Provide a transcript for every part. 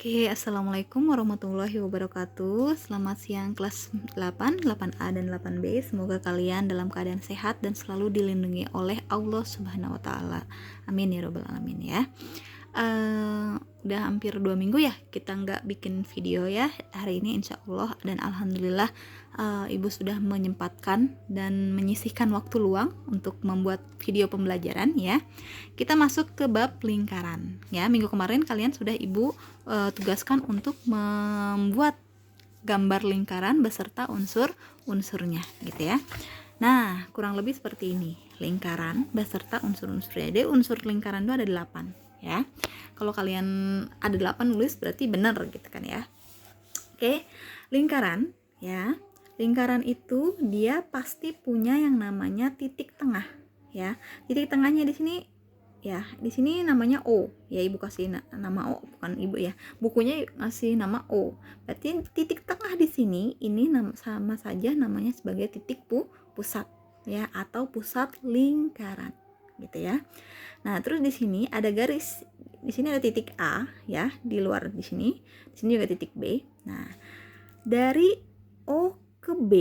Oke, Assalamualaikum warahmatullahi wabarakatuh. Selamat siang kelas 8, 8A dan 8B. Semoga kalian dalam keadaan sehat dan selalu dilindungi oleh Allah Subhanahu wa taala. Amin ya robbal alamin ya. Udah hampir 2 minggu ya kita nggak bikin video ya. Hari ini insya Allah dan alhamdulillah ibu sudah menyempatkan dan menyisihkan waktu luang untuk membuat video pembelajaran ya. Kita masuk ke bab lingkaran ya. Minggu kemarin kalian sudah ibu tugaskan untuk membuat gambar lingkaran beserta unsur-unsurnya gitu ya. Nah, kurang lebih seperti ini. Lingkaran beserta unsur-unsurnya. Jadi unsur lingkaran itu ada 8 ya. Kalau kalian ada 8 nulis berarti benar gitu kan ya. Oke, lingkaran ya. Lingkaran itu dia pasti punya yang namanya titik tengah ya. Titik tengahnya di sini ya, di sini namanya O. Ya, ibu kasih nama O, bukan ibu ya. Bukunya ngasih nama O. Berarti titik tengah di sini ini sama saja namanya sebagai titik pusat ya, atau pusat lingkaran gitu ya. Nah, terus di sini ada garis. Di sini ada titik A ya, di luar di sini. Di sini juga titik B. Nah, dari O ke B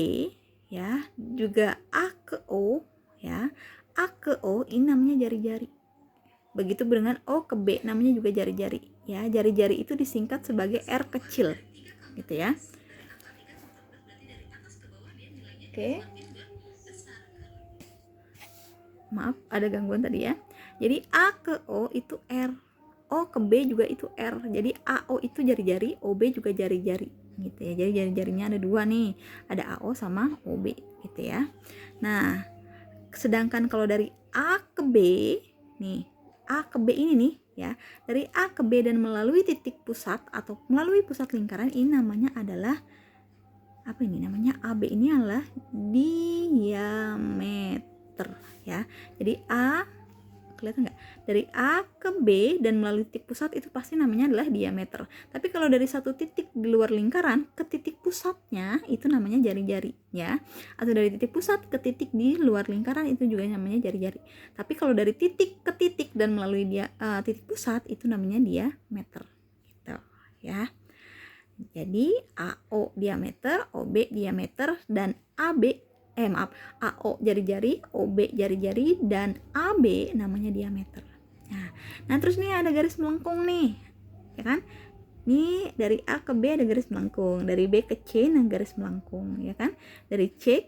ya, juga A ke O ya. A ke O ini namanya jari-jari. Begitu dengan O ke B namanya juga jari-jari ya. Jari-jari itu disingkat sebagai R kecil gitu ya. Oke. Maaf ada gangguan tadi ya. Jadi A ke O itu R, O ke B juga itu R. Jadi AO itu jari-jari, OB juga jari-jari gitu ya. Jadi jari-jarinya ada 2 nih, ada AO sama OB gitu ya. Nah, sedangkan kalau dari A ke B nih, A ke B ini nih ya, dari A ke B dan melalui titik pusat atau melalui pusat lingkaran ini namanya adalah apa ini namanya? AB ini adalah diameter ya. Jadi A, kelihatan nggak? Dari A ke B dan melalui titik pusat itu pasti namanya adalah diameter. Tapi kalau dari satu titik di luar lingkaran ke titik pusatnya itu namanya jari-jari ya. Atau dari titik pusat ke titik di luar lingkaran itu juga namanya jari-jari. Tapi kalau dari titik ke titik dan melalui titik pusat itu namanya diameter gitu ya. Jadi AO diameter, OB diameter, dan AO jari-jari, OB jari-jari, dan AB namanya diameter. Nah terus nih ada garis melengkung nih, ya kan? Nih dari A ke B ada garis melengkung, dari B ke C ada garis melengkung, ya kan? Dari C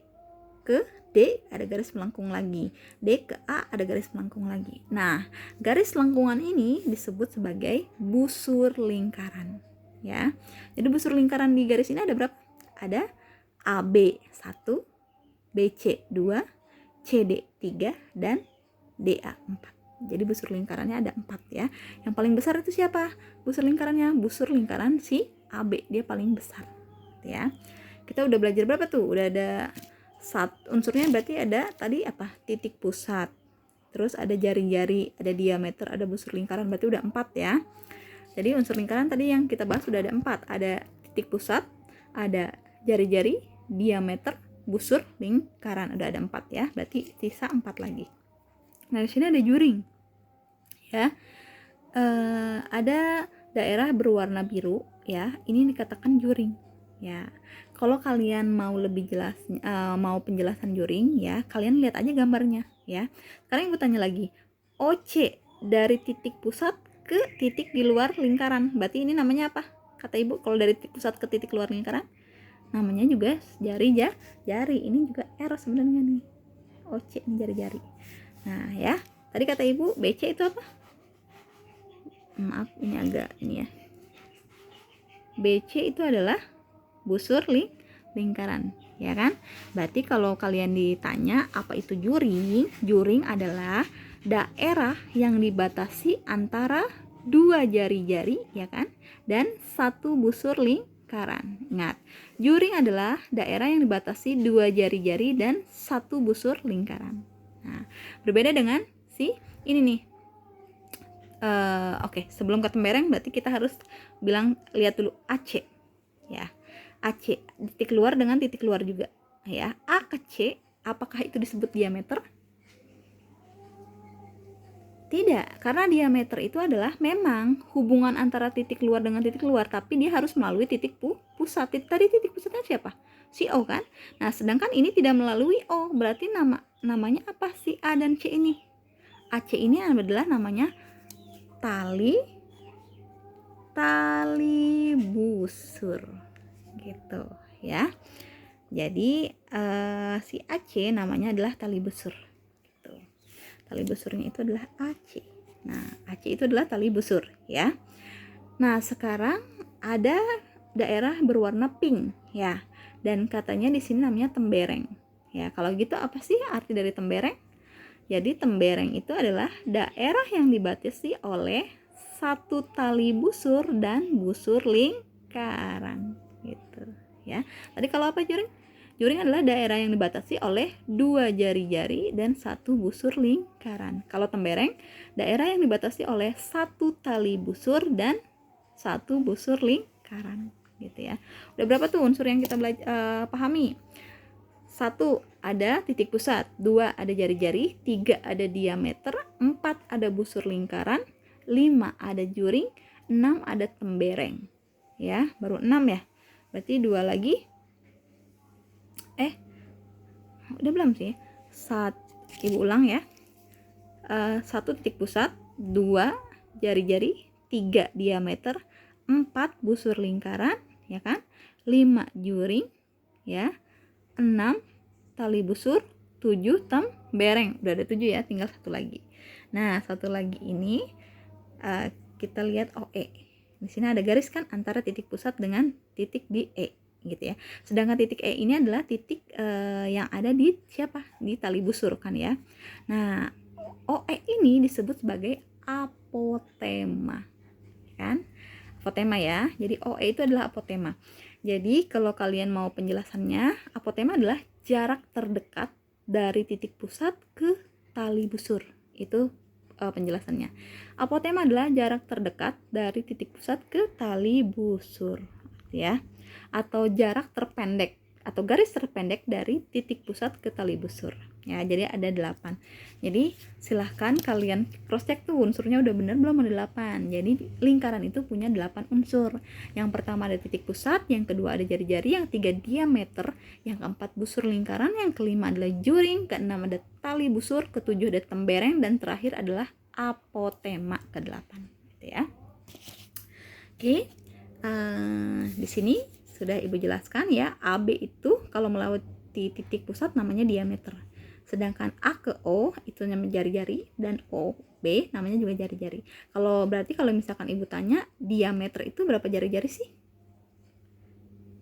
ke D ada garis melengkung lagi, D ke A ada garis melengkung lagi. Nah, garis lengkungan ini disebut sebagai busur lingkaran. Ya, jadi busur lingkaran di garis ini ada berapa? Ada AB 1, BC 2, CD 3, dan DA 4. Jadi busur lingkarannya ada 4 ya. Yang paling besar itu siapa? Busur lingkarannya, busur lingkaran si AB, dia paling besar ya. Kita udah belajar berapa tuh? Udah ada unsurnya, berarti ada tadi apa? Titik pusat, terus ada jari-jari, ada diameter, ada busur lingkaran, berarti udah 4 ya. Jadi unsur lingkaran tadi yang kita bahas sudah ada 4. Ada titik pusat, ada jari-jari, diameter, busur lingkaran. Udah ada 4 ya. Berarti sisa 4 lagi. Nah, di sini ada juring. Ya. Ada daerah berwarna biru ya. Ini dikatakan juring. Ya. Kalau kalian mau lebih jelas mau penjelasan juring ya, kalian lihat aja gambarnya ya. Sekarang ibu tanya lagi. OC dari titik pusat ke titik di luar lingkaran, berarti ini namanya apa kata ibu? Kalau dari titik pusat ke titik luar lingkaran namanya juga jari. Ini juga R sebenarnya nih, OC ini jari-jari. Nah ya, tadi kata ibu BC itu apa? Maaf ini agak ini ya, BC itu adalah busur lingkaran ya kan. Berarti kalau kalian ditanya apa itu juring, juring adalah daerah yang dibatasi antara 2 jari-jari ya kan, dan 1 busur lingkaran. Ingat, juring adalah daerah yang dibatasi 2 jari-jari dan 1 busur lingkaran. Nah, berbeda dengan si ini nih. Oke, sebelum ke tembereng berarti kita harus lihat dulu AC ya. AC, titik luar dengan titik luar juga ya. A ke C, apakah itu disebut diameter? Tidak, karena diameter itu adalah memang hubungan antara titik luar dengan titik luar, tapi dia harus melalui titik pusat. Tadi titik pusatnya siapa? Si O kan? Nah, sedangkan ini tidak melalui O, berarti namanya apa? Si A dan C ini. AC ini adalah namanya tali busur. Gitu, ya. Jadi si AC namanya adalah tali busur. Tali busurnya itu adalah AC. Nah, AC itu adalah tali busur, ya. Nah, sekarang ada daerah berwarna pink, ya. Dan katanya di sini namanya tembereng. Ya, kalau gitu apa sih arti dari tembereng? Jadi tembereng itu adalah daerah yang dibatasi oleh satu tali busur dan busur lingkaran, gitu, ya. Tadi kalau apa, Juring? Juring adalah daerah yang dibatasi oleh 2 jari-jari dan 1 busur lingkaran. Kalau tembereng, daerah yang dibatasi oleh 1 tali busur dan 1 busur lingkaran, gitu ya. Udah berapa tuh unsur yang kita pahami? 1 ada titik pusat, 2 ada jari-jari, 3 ada diameter, 4 ada busur lingkaran, 5 ada juring, 6 ada tembereng. Ya, baru 6 ya. Berarti 2 lagi. Udah belum sih? Ibu ulang ya. 1 titik pusat, 2 jari-jari, 3 diameter, 4 busur lingkaran, ya kan? 5 juring, ya. 6 tali busur, 7 tembereng. Udah ada 7 ya, tinggal 1 lagi. Nah, 1 lagi ini kita lihat OE. Di sini ada garis kan antara titik pusat dengan titik di E, gitu ya. Sedangkan titik E ini adalah titik yang ada di siapa? Di tali busur kan ya. Nah, OE ini disebut sebagai apotema. Kan? Apotema ya. Jadi OE itu adalah apotema. Jadi kalau kalian mau penjelasannya, apotema adalah jarak terdekat dari titik pusat ke tali busur. Itu penjelasannya. Apotema adalah jarak terdekat dari titik pusat ke tali busur, ya. Atau jarak terpendek atau garis terpendek dari titik pusat ke tali busur. Ya, jadi ada 8. Jadi silahkan kalian cross check tuh unsurnya udah bener belum, ada 8. Jadi lingkaran itu punya 8 unsur. Yang pertama ada titik pusat, yang kedua ada jari-jari, yang 3 diameter, yang keempat busur lingkaran, yang kelima adalah juring, keenam ada tali busur, ketujuh ada tembereng, dan terakhir adalah apotema ke-8, gitu ya. Oke. Di sini sudah Ibu jelaskan ya, AB itu kalau melewati titik pusat namanya diameter. Sedangkan A ke O itu namanya jari-jari, dan OB namanya juga jari-jari. Kalau misalkan Ibu tanya diameter itu berapa jari-jari sih?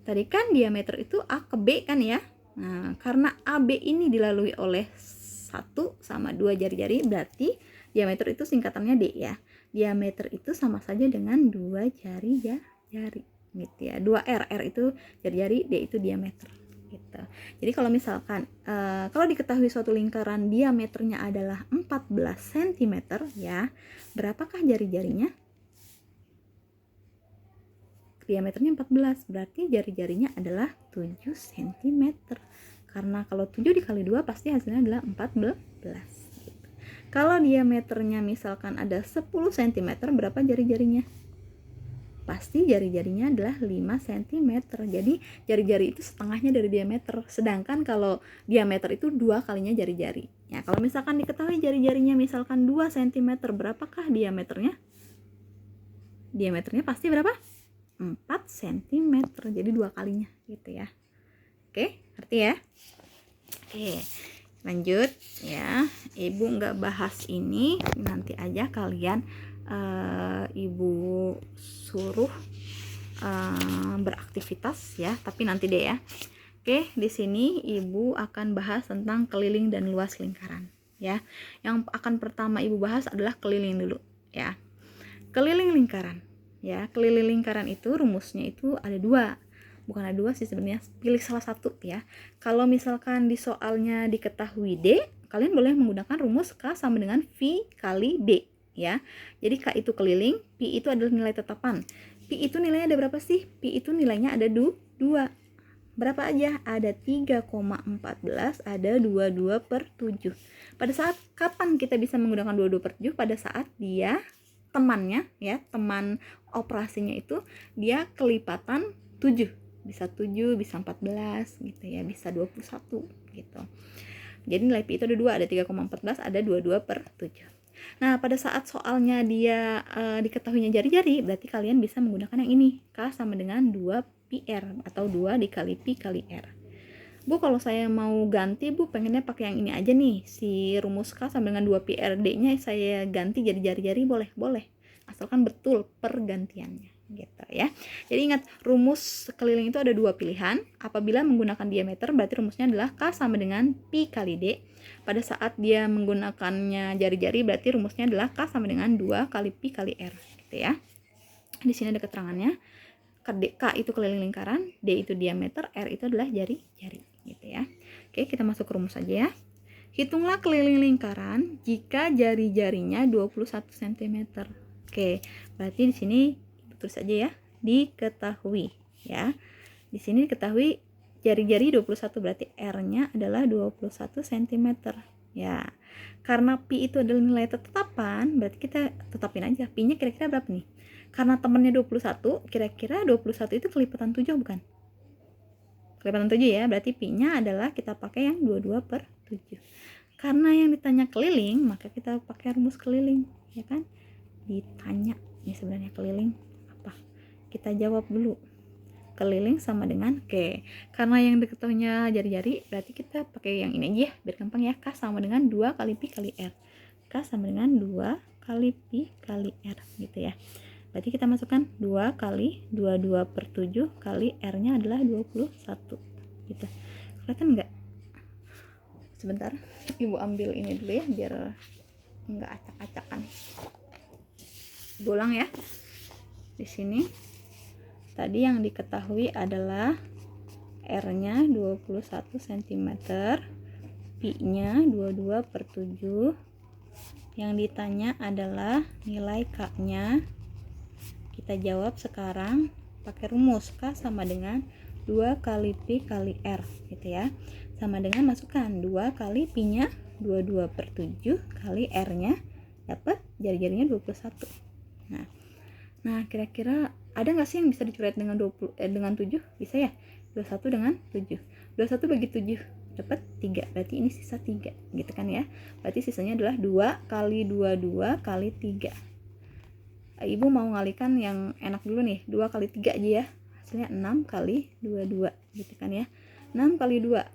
Tadi kan diameter itu A ke B kan ya. Nah, karena AB ini dilalui oleh 1 sama 2 jari-jari, berarti diameter itu singkatannya D ya. Diameter itu sama saja dengan 2 jari-jari, gitu ya. 2R, R itu jari-jari, D itu diameter, gitu. Jadi kalau misalkan kalau diketahui suatu lingkaran diameternya adalah 14 cm ya, berapakah jari-jarinya? Diameternya 14, berarti jari-jarinya adalah 7 cm. Karena kalau 7 dikali 2 pasti hasilnya adalah 14. Gitu. Kalau diameternya misalkan ada 10 cm, berapa jari-jarinya? Pasti jari-jarinya adalah 5 cm. Jadi jari-jari itu setengahnya dari diameter. Sedangkan kalau diameter itu 2 kalinya jari-jari. Ya, kalau misalkan diketahui jari-jarinya misalkan 2 cm, berapakah diameternya? Diameternya pasti berapa? 4 cm. Jadi 2 kalinya gitu ya. Oke, ngerti ya? Oke, lanjut ya. Ibu nggak bahas ini, nanti aja kalian Ibu suruh beraktivitas ya, tapi nanti deh ya. Oke, di sini Ibu akan bahas tentang keliling dan luas lingkaran ya. Yang akan pertama Ibu bahas adalah keliling dulu ya. Keliling lingkaran ya. Keliling lingkaran itu rumusnya itu ada 2. Bukan ada 2 sih sebenarnya, pilih salah satu ya. Kalau misalkan di soalnya diketahui D, kalian boleh menggunakan rumus K sama dengan V kali D ya. Jadi K itu keliling, P itu adalah nilai tetapan. P itu nilainya ada berapa sih? P itu nilainya ada 2. berapa aja? Ada 3,14, ada 22/7. Pada saat kapan kita bisa menggunakan 22/7? Pada saat dia temannya ya, teman operasinya itu dia kelipatan 7. Bisa 7, bisa 14 gitu ya, bisa 21 gitu. Jadi nilai pi itu ada 2, ada 3,14, ada 22/7. Nah, pada saat soalnya dia diketahuinya jari-jari, berarti kalian bisa menggunakan yang ini. K sama dengan 2 pi R atau 2 dikali pi kali R. Bu, kalau saya mau ganti, Bu, pengennya pakai yang ini aja nih. Si rumus K sama dengan 2 pi R D-nya saya ganti jadi jari-jari, boleh? Boleh. Asalkan betul pergantiannya gitu ya. Jadi ingat, rumus keliling itu ada 2 pilihan. Apabila menggunakan diameter, berarti rumusnya adalah K sama dengan pi kali D. Pada saat dia menggunakannya jari-jari, berarti rumusnya adalah K sama dengan 2 kali pi kali R gitu ya. Di sini ada keterangannya. K itu keliling lingkaran, D itu diameter, R itu adalah jari-jari gitu ya. Oke, kita masuk ke rumus aja ya. Hitunglah keliling lingkaran jika jari-jarinya 21 cm. Oke, berarti di sini tulis aja ya, diketahui ya. Di sini diketahui jari-jari 21, berarti R-nya adalah 21 cm ya. Karena pi itu adalah nilai tetapan, berarti kita tetapin aja pi-nya kira-kira berapa nih? Karena temennya 21, kira-kira 21 itu kelipatan 7 bukan? Kelipatan 7 ya, berarti pi-nya adalah kita pakai yang 22/7. Karena yang ditanya keliling, maka kita pakai rumus keliling, ya kan? Ditanya, ini sebenarnya keliling apa? Kita jawab dulu. Keliling sama dengan K. Karena yang diketahuinya jari-jari, berarti kita pakai yang ini aja ya, biar gampang ya. K sama dengan 2 kali pi kali R. K sama dengan 2 kali pi kali R gitu ya. Berarti kita masukkan 2 kali 22/7 kali R-nya adalah 21 gitu. Kelihatan nggak? Sebentar, Ibu ambil ini dulu ya biar nggak acak-acakan. Ulang ya. Di sini tadi yang diketahui adalah R-nya 21 cm, pi-nya 22/7. Yang ditanya adalah nilai K-nya. Kita jawab sekarang pakai rumus K sama dengan 2 kali pi kali R gitu ya. Sama dengan masukkan 2 kali pi-nya 22/7 kali R-nya, dapat jari-jarinya 21. Nah, kira-kira ada nggak sih yang bisa dicoret dengan 7? Bisa ya? 21 dengan 7. 21 bagi 7 dapat 3. Berarti ini sisa 3 gitu kan ya. Berarti sisanya adalah 2 kali 22 kali 3. Ibu mau ngalikan yang enak dulu nih, 2 kali 3 aja ya. Hasilnya 6 kali 22 gitu kan ya. 6 kali 2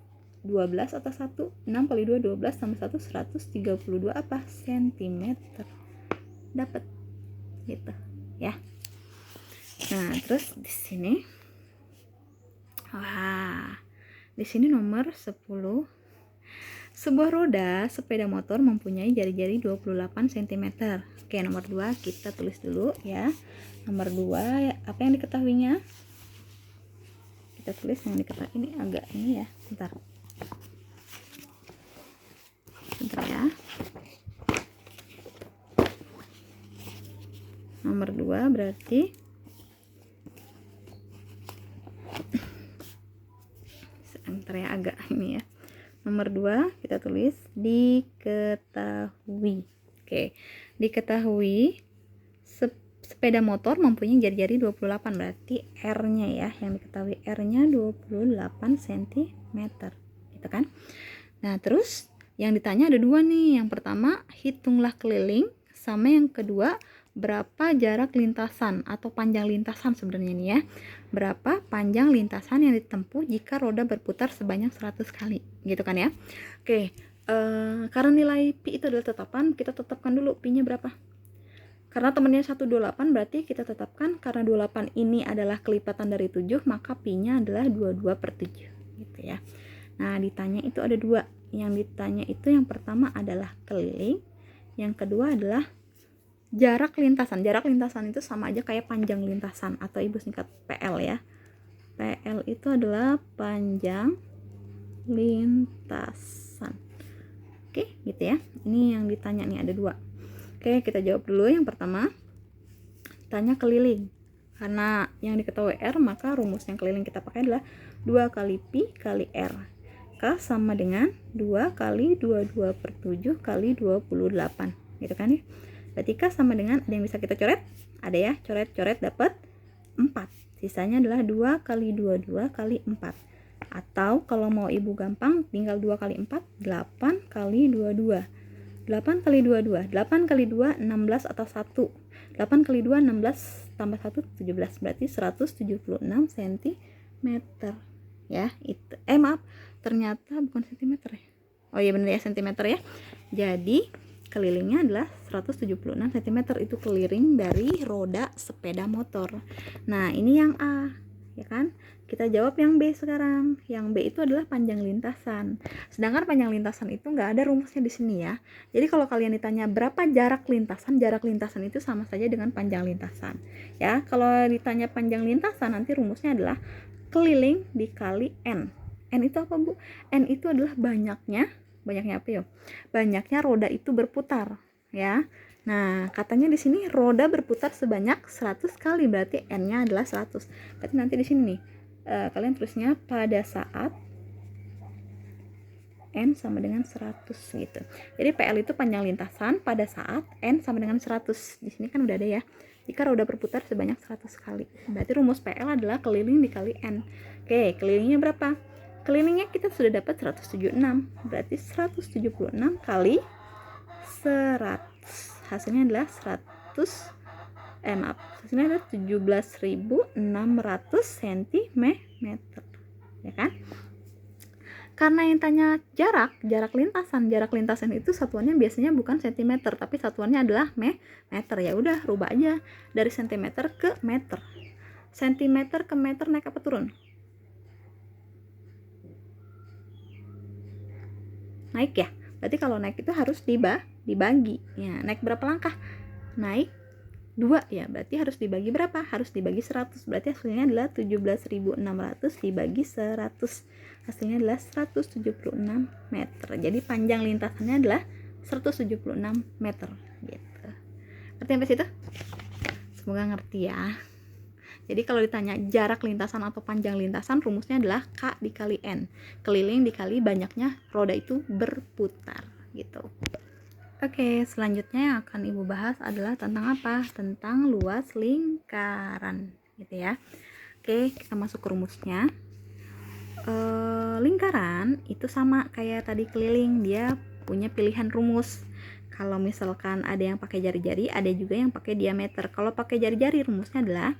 12 atau 1? 6 kali 2 12 tambah 1 132 apa? Sentimeter. Dapat gitu ya. Nah, terus di sini di sini nomor 10. Sebuah roda sepeda motor mempunyai jari-jari 28 cm. Oke, nomor 2 kita tulis dulu ya. Nomor 2 apa yang diketahuinya? Kita tulis yang diketahui, ini agak ini ya. Bentar ya. Nomor 2 berarti sebentar ya, agak ini ya. Nomor 2 kita tulis diketahui. Oke, diketahui sepeda motor mempunyai jari-jari 28, berarti R-nya ya, yang diketahui R-nya 28 cm gitu kan. Nah, terus yang ditanya ada 2 nih. Yang pertama, hitunglah keliling, sama yang kedua, berapa jarak lintasan atau panjang lintasan sebenarnya nih ya. Berapa panjang lintasan yang ditempuh jika roda berputar sebanyak 100 kali gitu kan ya. Oke, karena nilai pi itu adalah tetapan, kita tetapkan dulu pi-nya berapa. Karena temennya 128, berarti kita tetapkan karena 28 ini adalah kelipatan dari 7, maka pi-nya adalah 22/7 gitu ya. Nah, ditanya itu ada 2. Yang ditanya itu yang pertama adalah keliling, yang kedua adalah jarak lintasan. Jarak lintasan itu sama aja kayak panjang lintasan atau ibu singkat PL ya. PL itu adalah panjang lintasan. Oke, gitu ya. Ini yang ditanya nih ada 2. Oke, kita jawab dulu yang pertama. Tanya keliling. Karena yang diketahui R, maka rumus yang keliling kita pakai adalah 2 kali Pi kali R. K sama dengan 2 kali 22 per 7 kali 28. Gitu kan ya. Berarti K sama dengan, ada yang bisa kita coret? Ada ya, coret-coret dapat 4. Sisanya adalah 2 kali 22 kali 4. Atau kalau mau ibu gampang, tinggal 2 kali 4, 8 kali 22. 8 kali 22, 8 kali 2, 16 atau 1. 8 kali 2, 16 tambah 1, 17. Berarti 176 cm. Ya, itu. Maaf, ternyata bukan cm ya. Oh iya bener ya, cm ya. Jadi, kelilingnya adalah 176 cm. Itu keliling dari roda sepeda motor. Nah, ini yang A, ya kan? Kita jawab yang B sekarang. Yang B itu adalah panjang lintasan. Sedangkan panjang lintasan itu nggak ada rumusnya di sini ya. Jadi kalau kalian ditanya berapa jarak lintasan itu sama saja dengan panjang lintasan. Ya, kalau ditanya panjang lintasan nanti rumusnya adalah keliling dikali N. N itu apa, Bu? N itu adalah banyaknya apa ya? Banyaknya roda itu berputar, ya. Nah, katanya di sini roda berputar sebanyak 100 kali, berarti N-nya adalah 100. Berarti nanti di sini nih kalian tulisnya pada saat N sama dengan 100 gitu. Jadi PL itu panjang lintasan pada saat N sama dengan 100. Di sini kan udah ada ya. Jika roda berputar sebanyak 100 kali. Berarti rumus PL adalah keliling dikali N. Oke, kelilingnya berapa? Kelilingnya kita sudah dapat 176. Berarti 176 kali 100. Hasilnya adalah 17.600 cm, ya kan? Karena yang tanya jarak lintasan itu satuannya biasanya bukan cm, tapi satuannya adalah meter. Ya udah, rubah aja dari cm ke meter. Cm ke meter naik apa turun? Naik ya. Berarti kalau naik itu harus dibagi. Ya, naik berapa langkah? Naik 2 ya, berarti harus dibagi berapa? Harus dibagi 100. Berarti hasilnya adalah 17.600 dibagi 100. Hasilnya adalah 176 meter. Jadi panjang lintasannya adalah 176 meter gitu. Ngerti sampai situ? Semoga ngerti ya. Jadi kalau ditanya jarak lintasan atau panjang lintasan, rumusnya adalah K dikali N. Keliling dikali banyaknya roda itu berputar gitu. Oke, selanjutnya yang akan Ibu bahas adalah tentang apa? Tentang luas lingkaran, gitu ya. Oke, kita masuk ke rumusnya. Lingkaran itu sama kayak tadi keliling, dia punya pilihan rumus. Kalau misalkan ada yang pakai jari-jari, ada juga yang pakai diameter. Kalau pakai jari-jari, rumusnya adalah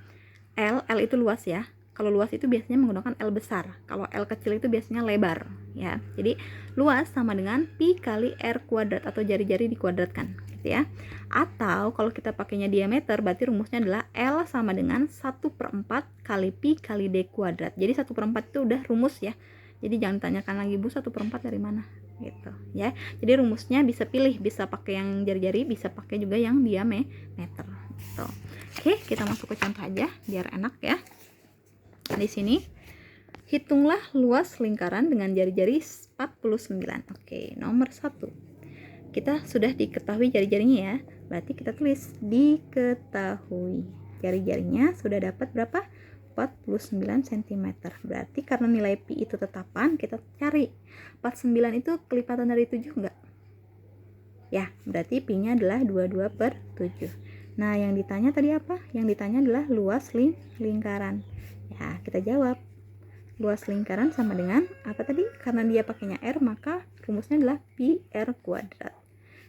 L itu luas ya. Kalau luas itu biasanya menggunakan L besar. Kalau L kecil itu biasanya lebar ya. Jadi luas sama dengan pi kali R kuadrat atau jari-jari dikuadratkan gitu ya. Atau kalau kita pakainya diameter, berarti rumusnya adalah L sama dengan 1/4 kali pi kali D kuadrat. Jadi 1/4 itu udah rumus ya. Jadi jangan tanyakan lagi, Bu, 1/4 dari mana gitu ya. Jadi rumusnya bisa pilih, bisa pakai yang jari-jari, bisa pakai juga yang diameter gitu. Oke, kita masuk ke contoh aja biar enak ya. Di sini hitunglah luas lingkaran dengan jari-jari 49. Oke, nomor 1. Kita sudah diketahui jari-jarinya ya. Berarti kita tulis diketahui. Jari-jarinya sudah dapat berapa? 49 cm. Berarti karena nilai pi itu tetapan, kita cari 49 itu kelipatan dari 7 enggak? Ya, berarti pi-nya adalah 22/7. Nah, yang ditanya tadi apa? Yang ditanya adalah luas lingkaran. Ya, kita jawab. Luas lingkaran sama dengan apa tadi? Karena dia pakainya R, maka rumusnya adalah pi R kuadrat.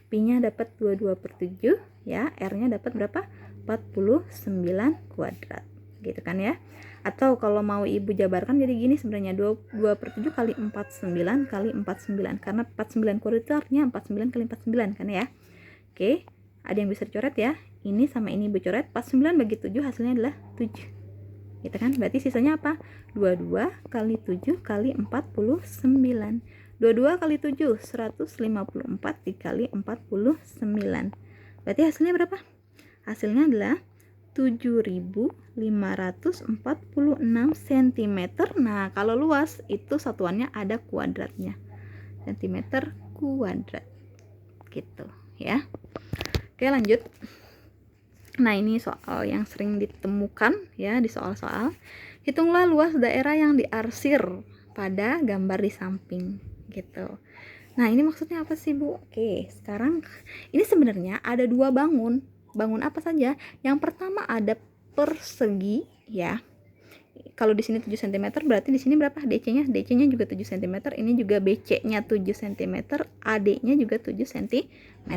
Pi-nya dapat 22/7, ya. R-nya dapat berapa? 49 kuadrat. Gitu kan ya. Atau kalau mau Ibu jabarkan jadi gini sebenarnya, 22/7 kali 49 kali 49. Karena 49 kuadrat itu artinya 49 kali 49 kan ya. Oke, ada yang bisa dicoret ya. Ini sama ini Ibu coret. 49 bagi 7 hasilnya adalah 7. Gitu kan? Berarti sisanya apa? 22 kali 7 kali 49. 22 kali 7 154 dikali 49. Berarti hasilnya berapa? Hasilnya adalah 7.546 cm. Nah, kalau luas itu satuannya ada kuadratnya. Centimeter kuadrat. Gitu, ya. Oke, lanjut. Nah, ini soal yang sering ditemukan ya di soal-soal. Hitunglah luas daerah yang diarsir pada gambar di samping gitu. Nah, ini maksudnya apa sih, Bu? Oke, sekarang ini sebenarnya ada dua bangun. Bangun apa saja? Yang pertama ada persegi ya. Kalau di sini 7 cm, berarti di sini berapa? DC-nya? DC-nya juga 7 cm, ini juga BC-nya 7 cm, AD-nya juga 7 cm.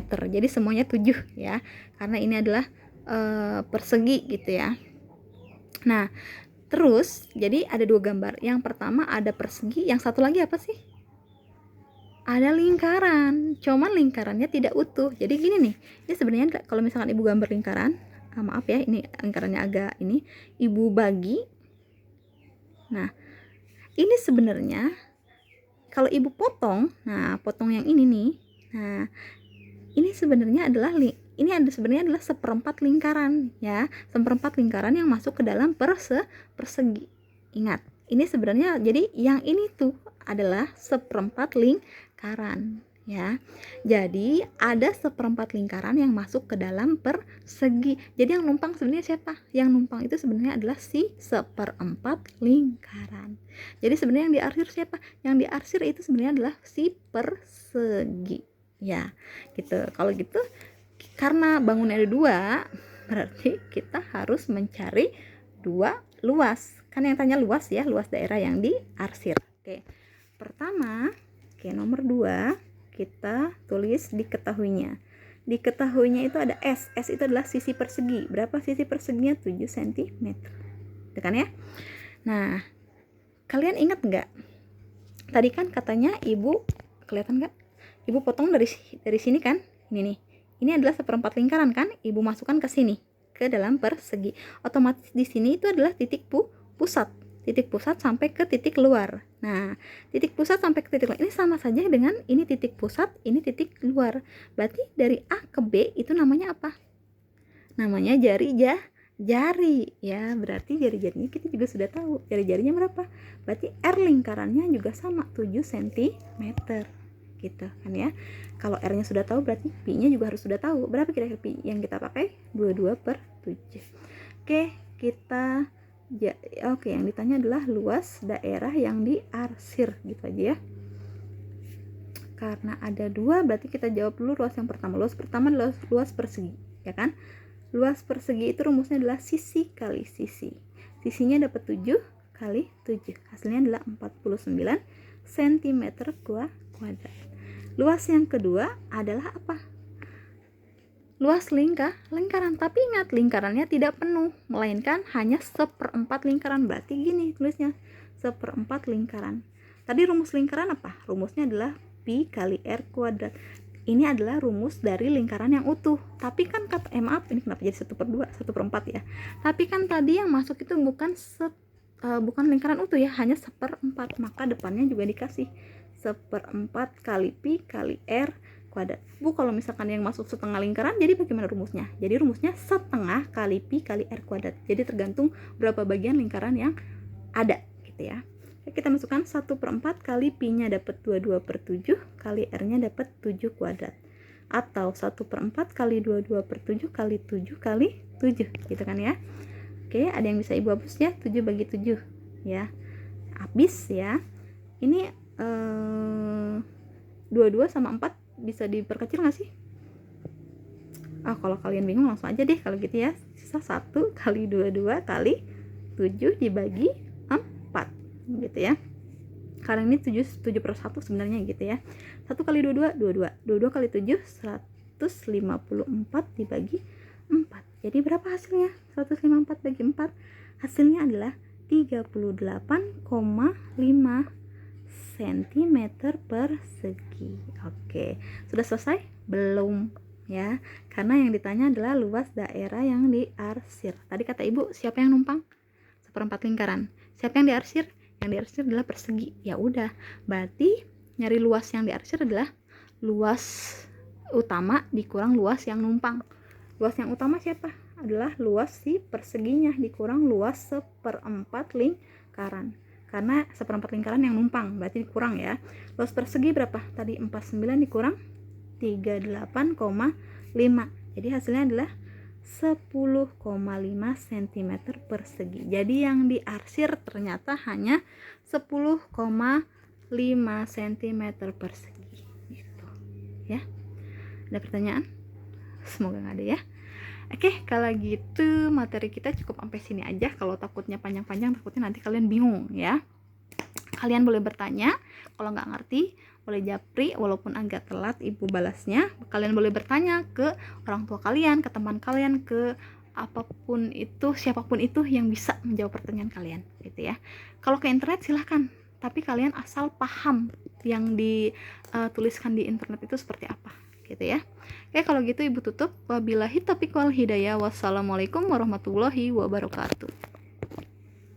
Jadi semuanya 7 ya. Karena ini adalah persegi gitu ya. Nah, terus jadi ada dua gambar. Yang pertama ada persegi, yang satu lagi apa sih? Ada lingkaran, cuman lingkarannya tidak utuh. Jadi gini nih, ini sebenarnya kalau misalkan ibu gambar lingkaran, maaf ya, ini lingkarannya agak ini, ibu bagi. Nah, ini sebenarnya kalau ibu potong, nah potong yang ini nih, nah ini sebenarnya adalah sebenarnya adalah seperempat lingkaran ya, seperempat lingkaran yang masuk ke dalam persegi. Ingat, ini sebenarnya jadi yang ini tuh adalah seperempat lingkaran ya. Jadi ada seperempat lingkaran yang masuk ke dalam persegi. Jadi yang numpang sebenarnya siapa? Yang numpang itu sebenarnya adalah si seperempat lingkaran. Jadi sebenarnya yang diarsir siapa? Yang diarsir itu sebenarnya adalah si persegi ya, gitu. Kalau gitu, karena bangunnya ada dua, berarti kita harus mencari dua luas. Kan yang tanya luas ya, luas daerah yang diarsir. Oke, pertama, nomor 2 kita tulis diketahuinya. Diketahuinya itu ada S. S itu adalah sisi persegi. Berapa sisi perseginya? 7 cm. Kan ya? Nah, kalian ingat nggak? Tadi kan katanya ibu, kelihatan nggak? Ibu potong dari sini kan? Ini nih. Ini adalah seperempat lingkaran kan? Ibu masukkan ke sini, ke dalam persegi. Otomatis di sini itu adalah titik pusat. Titik pusat sampai ke titik luar. Nah, titik pusat sampai ke titik luar ini sama saja dengan ini titik pusat, ini titik luar. Berarti dari A ke B itu namanya apa? Namanya jari ya. Berarti jari-jarinya kita juga sudah tahu. Jari-jarinya berapa? Berarti R lingkarannya juga sama 7 cm. Gitu kan ya. Kalau R-nya sudah tahu, berarti Pi-nya juga harus sudah tahu. Berapa kira-kira Pi yang kita pakai? 22/7. Oke, yang ditanya adalah luas daerah yang diarsir, gitu aja ya. Karena ada dua, berarti kita jawab dulu luas yang pertama. Luas pertama adalah luas persegi, ya kan? Luas persegi itu rumusnya adalah sisi kali sisi. Sisinya dapat 7 kali 7. Hasilnya adalah 49 cm kuadrat. Luas yang kedua adalah apa? Luas lingkaran. Tapi ingat, lingkarannya tidak penuh, melainkan hanya seperempat lingkaran. Berarti gini tulisnya, seperempat lingkaran. Tadi rumus lingkaran apa? Rumusnya adalah Pi kali R kuadrat. Ini adalah rumus dari lingkaran yang utuh. Tapi kan maaf, ini kenapa jadi 1/2, 1/4 ya? Tapi kan tadi yang masuk itu bukan lingkaran utuh ya, hanya seperempat. Maka depannya juga dikasih seperempat kali Pi kali R kuadrat. Bu, kalau misalkan yang masuk setengah lingkaran, jadi bagaimana rumusnya? Jadi rumusnya setengah kali Pi kali R kuadrat. Jadi tergantung berapa bagian lingkaran yang ada gitu ya. Kita masukkan 1/4 kali Pi-nya dapat 22/7 kali R-nya dapat 7 kuadrat. Atau 1/4 kali 22/7 kali 7 kali 7 gitu kan ya. Oke, ada yang bisa ibu hapus ya? 7 bagi 7 ya. Habis ya. Ini 22 sama 4 bisa diperkecil nggak sih? Kalau kalian bingung langsung aja deh kalau gitu ya. Sisa 1 kali 22 kali 7 dibagi 4 gitu ya. Karena ini 7/1 sebenarnya gitu ya. 1 kali 22 22 kali 7 154 dibagi 4. Jadi berapa hasilnya? 154 bagi 4 hasilnya adalah 38,5 cm persegi. Oke, sudah selesai? Belum ya, karena yang ditanya adalah luas daerah yang diarsir. Tadi kata ibu, siapa yang numpang? Seperempat lingkaran. Siapa yang diarsir? Yang diarsir adalah persegi. Ya udah, berarti nyari luas yang diarsir adalah luas utama dikurang luas yang numpang. Luas yang utama siapa? Adalah luas si perseginya dikurang luas seperempat lingkaran. Karena seperempat lingkaran yang numpang, berarti dikurang ya. Luas persegi berapa? Tadi 49 dikurang 38,5. Jadi hasilnya adalah 10,5 cm persegi. Jadi yang diarsir ternyata hanya 10,5 cm persegi gitu ya. Ada pertanyaan? Semoga nggak ada ya. Oke, kalau gitu materi kita cukup sampai sini aja. Kalau takutnya panjang-panjang, takutnya nanti kalian bingung ya. Kalian boleh bertanya, kalau nggak ngerti boleh japri, walaupun agak telat ibu balasnya. Kalian boleh bertanya ke orang tua kalian, ke teman kalian, ke apapun itu, siapapun itu yang bisa menjawab pertanyaan kalian gitu ya. Kalau ke internet silahkan, tapi kalian asal paham yang dituliskan di internet itu seperti apa gitu ya. Oke, kalau gitu ibu tutup. Wabillahi taufiq wal hidayah. Wassalamualaikum warahmatullahi wabarakatuh.